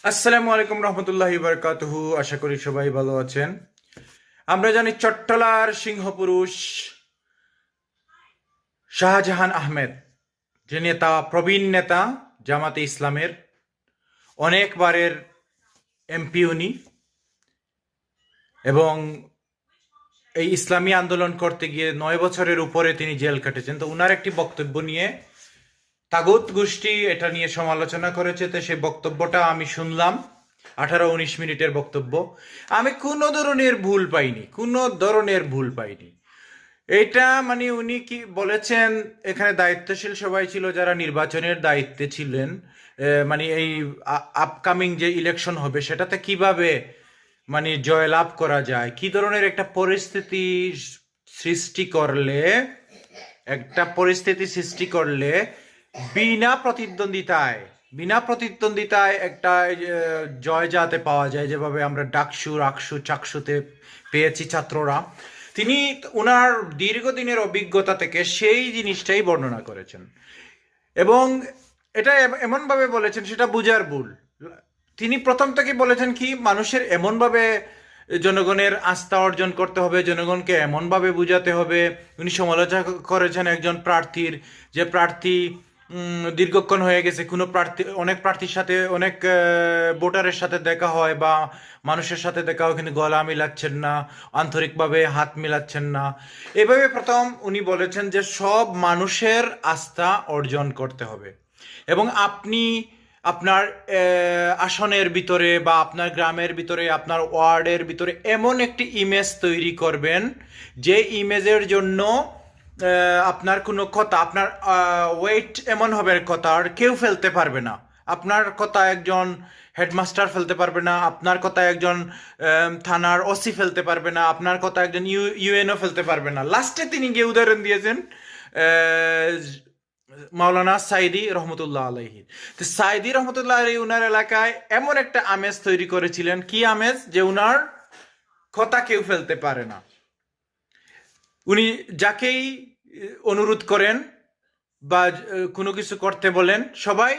আসসালামু আলাইকুম রহমতুল্লাহি বারকাতুহু। আশা করি সবাই ভালো আছেন। আমরা জানি চট্টলার সিংহপুরুষ শাহজাহান আহমেদ, যে নেতা, প্রবীণ নেতা, জামাতে ইসলামের অনেকবারের এমপি উনি, এবং এই ইসলামী আন্দোলন করতে গিয়ে 9 বছরের উপরে তিনি জেল কাটেছেন। তো উনার একটি বক্তব্য নিয়ে তাগুত গোষ্ঠী এটা নিয়ে সমালোচনা করেছে। তো সেই বক্তব্যটা আমি শুনলাম, 18-19 মিনিটের বক্তব্য। আমি কোনো ধরনের ভুল পাইনি, কোনো ধরনের ভুল পাইনি। এটা মানে উনি কি বলেছেন, এখানে দায়িত্বশীল সবাই ছিল যারা নির্বাচনের দায়িত্বে ছিলেন, মানে এই আপকামিং যে ইলেকশন হবে সেটাতে কিভাবে মানে জয়লাভ করা যায়, কি ধরনের একটা পরিস্থিতি সৃষ্টি করলে, বিনা প্রতিদ্বন্দ্বিতায় একটা জয় যাতে পাওয়া যায়, যেভাবে আমরা ডাকসু রাকসু চাকসুতে পেয়েছি ছাত্ররা। তিনি ওনার দীর্ঘদিনের অভিজ্ঞতা থেকে সেই জিনিসটাই বর্ণনা করেছেন, এবং এটা এমনভাবে বলেছেন সেটা বুঝার ভুল। তিনি প্রথম থেকে বলেছেন কি, মানুষের এমনভাবে জনগণের আস্থা অর্জন করতে হবে, জনগণকে এমনভাবে বুঝাতে হবে। উনি সমালোচনা করেছেন একজন প্রার্থীর, যে প্রার্থী দীর্ঘক্ষণ হয়ে গেছে, কোনো প্রার্থী, অনেক প্রার্থীর সাথে, অনেক ভোটারের সাথে দেখা হয় বা মানুষের সাথে দেখা হয়, কিন্তু গলা মিলাচ্ছেন না, আন্তরিকভাবে হাত মিলাচ্ছেন না। এভাবে প্রথম উনি বলেছেন যে সব মানুষের আস্থা অর্জন করতে হবে, এবং আপনি আপনার আসনের ভিতরে বা আপনার গ্রামের ভিতরে, আপনার ওয়ার্ডের ভিতরে এমন একটি ইমেজ তৈরি করবেন, যে ইমেজের জন্য আপনার কোনো কথা, আপনার ওয়েট এমন হবে, কথা আর কেউ ফেলতে পারবে না। আপনার কথা একজন হেডমাস্টার ফেলতে পারবে না, আপনার কথা একজন থানার ওসি ফেলতে পারবে না, আপনার কথা একজন ইউএনও ফেলতে পারবে না। লাস্টে তিনি গিয়ে উদাহরণ দিয়েছেন মাওলানা সাইদি রহমতুল্লাহ আলাইহি। তো সাইদি রহমতুল্লাহ আলাইহি উনার এলাকায় এমন একটা আমেজ তৈরি করেছিলেন, কি আমেজ, যে উনার কথা কেউ ফেলতে পারে না। উনি যাকেই অনুরোধ করেন বা কোনো কিছু করতে বলেন, সবাই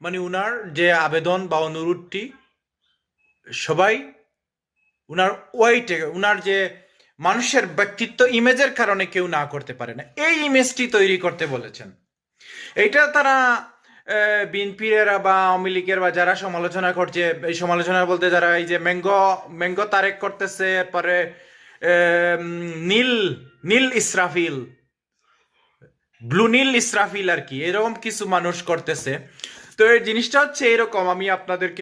মানে উনার যে আবেদন বা অনুরোধটি, সবাই উনার ওয়াইটে, উনার যে মানুষের ব্যক্তিত্ব, ইমেজের কারণে কেউ না করতে পারে না, এই ইমেজটি তৈরি করতে বলেছেন। এইটা তারা বিএনপির বা আওয়ামী লীগের বা যারা সমালোচনা করছে, এই সমালোচনা বলতে যারা এই যে ম্যাঙ্গো তারেক করতেছে, পরে নীল নীল ইসরাফিল, ব্লু নীল ইসরাফিল আর কি, এরকম কিছু মানুষ করতেছে। তো এই জিনিসটা হচ্ছে এরকম, আমি আপনাদেরকে